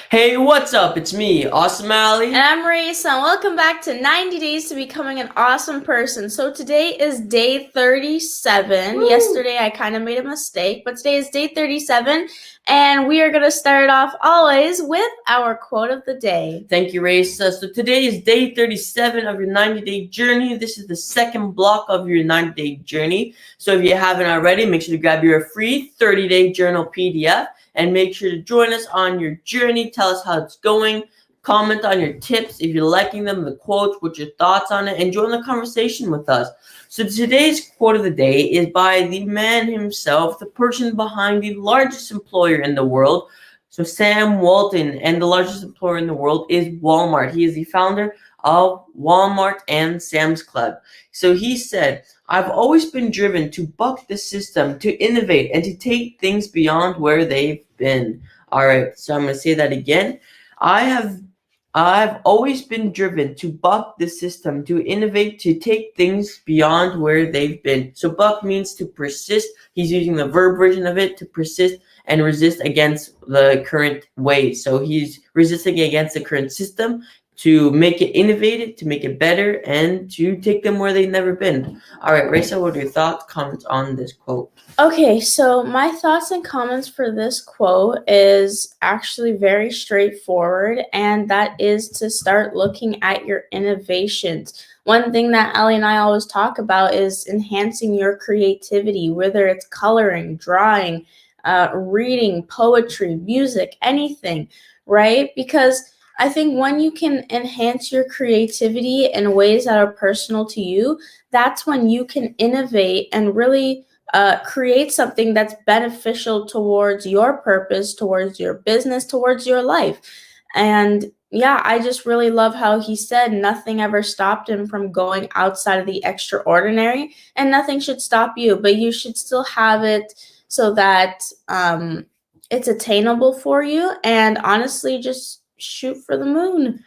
Hey, what's up? It's me, Awesome And Alley. I'm Marisa, and welcome back to 90 Days to Becoming an Awesome Person. So today is day 37. Woo! Yesterday I kind of made a mistake, but today is day 37, and we are going to start off always with our quote of the day. Thank you, Raisa. So today is day 37 of your 90-day journey. This is the second block of your 90-day journey. So if you haven't already, make sure to grab your free 30-day journal PDF and make sure to join us on your journey. Tell us how it's going. Comment on your tips if you're liking them, the quotes, what's your thoughts on it, and join the conversation with us. So today's quote of the day is by the man himself, the person behind the largest employer in the world. So Sam Walton, and the largest employer in the world is Walmart. He is the founder of Walmart and Sam's Club. So he said, I've always been driven to buck the system, to innovate, and to take things beyond where they've been. All right, so I'm going to say that again. I have I've always been driven to buck the system, to innovate, to take things beyond where they've been. So buck means to persist. He's using the verb version of it, to persist and resist against the current ways. So he's resisting against the current system to make it innovative, to make it better, and to take them where they've never been. All right, Raisa, what are your thoughts, comments on this quote? Okay, so my thoughts and comments for this quote is actually very straightforward, and that is to start looking at your innovations. One thing that Ellie and I always talk about is enhancing your creativity, whether it's coloring, drawing, reading, poetry, music, anything, right? Because I think when you can enhance your creativity in ways that are personal to you, that's when you can innovate and really create something that's beneficial towards your purpose, towards your business, towards your life. And yeah, I just really love how he said nothing ever stopped him from going outside of the extraordinary, and nothing should stop you, but you should still have it so that it's attainable for you. And honestly, just shoot for the moon.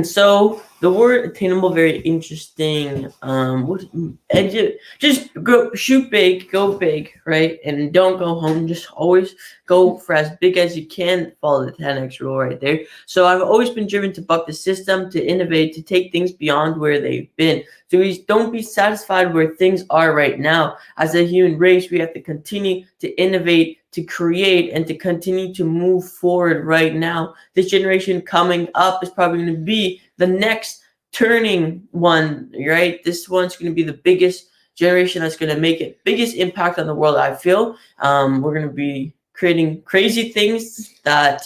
So the word attainable, very interesting. What and just go shoot big, go big, right? And don't go home. Just always go for as big as you can. Follow the 10x rule right there. So I've always been driven to buck the system, to innovate, to take things beyond where they've been. So we don't be satisfied where things are right now. As a human race, we have to continue to innovate, to create, and to continue to move forward right now. This generation coming up is probably going to be the next turning one, right? This one's going to be the biggest generation that's going to make it biggest impact on the world. I feel we're going to be creating crazy things that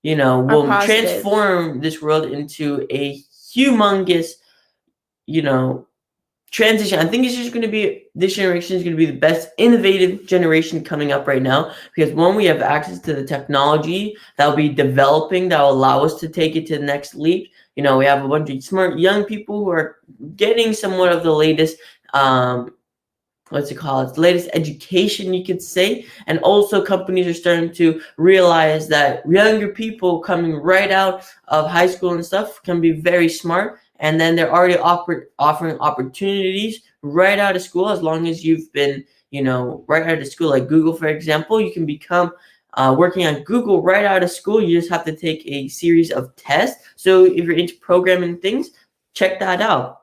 Are will positive. transform this world into a humongous you know transition. I think it's just going to be, this generation is going to be the best innovative generation coming up right now, because one, we have access to the technology that will be developing, that will allow us to take it to the next leap. We have a bunch of smart young people who are getting somewhat of the latest what's it called, the latest education, you could say. And also companies are starting to realize that younger people coming right out of high school and stuff can be very smart, and then they're already offering opportunities right out of school. As long as you've been right out of school, like Google, for example, you can become working on Google right out of school. You just have to take a series of tests. So if you're into programming things, check that out.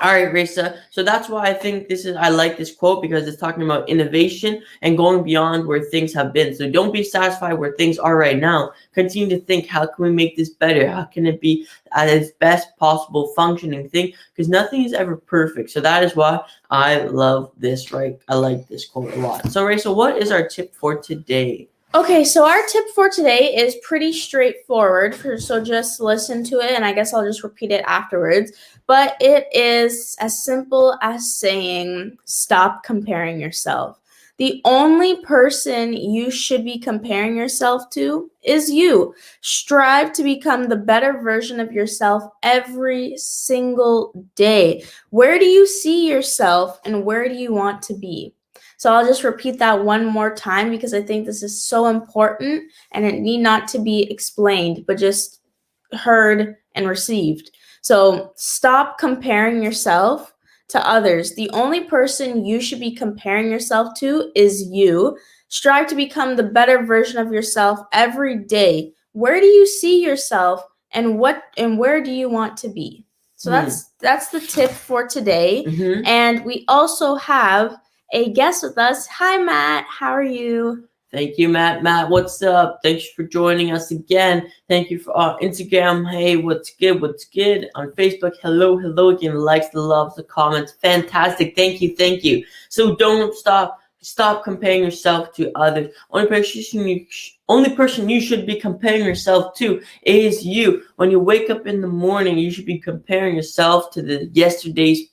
All right, Risa. So that's why I like this quote, because it's talking about innovation and going beyond where things have been. So don't be satisfied where things are right now. Continue to think, how can we make this better? How can it be at its best possible functioning thing? Because nothing is ever perfect. So that is why I love this, right? I like this quote a lot. So Risa, what is our tip for today? Okay, so our tip for today is pretty straightforward. So just listen to it, and I guess I'll just repeat it afterwards. But it is as simple as saying, stop comparing yourself. The only person you should be comparing yourself to is you. Strive to become the better version of yourself every single day. Where do you see yourself, and where do you want to be? So I'll just repeat that one more time, because I think this is so important and it need not to be explained, but just heard and received. So stop comparing yourself to others. The only person you should be comparing yourself to is you. Strive to become the better version of yourself every day. where do you see yourself and where do you want to be? So that's the tip for today. And we also have a guest with us. Hi, Matt. How are you? Thank you, Matt. Matt, what's up? Thanks for joining us again. Thank you for Instagram. Hey, what's good? What's good? On Facebook, hello again. Likes, the loves, the comments. Fantastic. Thank you. So don't stop comparing yourself to others. Only person you should be comparing yourself to is you. When you wake up in the morning, you should be comparing yourself to the yesterday's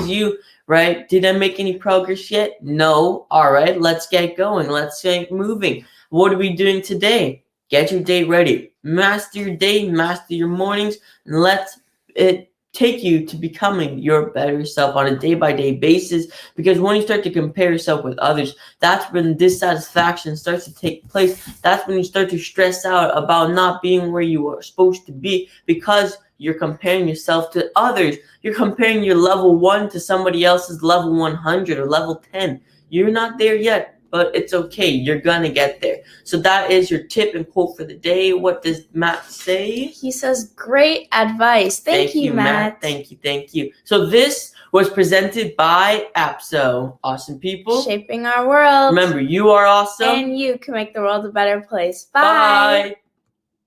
you. Right? Did I make any progress yet? No. All right, let's get going. Let's get moving. What are we doing today? Get your day ready. Master your day, master your mornings, and let it take you to becoming your better self on a day-by-day basis. Because when you start to compare yourself with others, that's when dissatisfaction starts to take place. That's when you start to stress out about not being where you are supposed to be, because you're comparing yourself to others. You're comparing your level 1 to somebody else's level 100 or level 10. You're not there yet, but it's okay. You're gonna get there. So that is your tip and quote for the day. What does Matt say? He says, great advice. Thank you, Matt. Thank you. So this was presented by APSO. Awesome people. Shaping our world. Remember, you are awesome. And you can make the world a better place. Bye.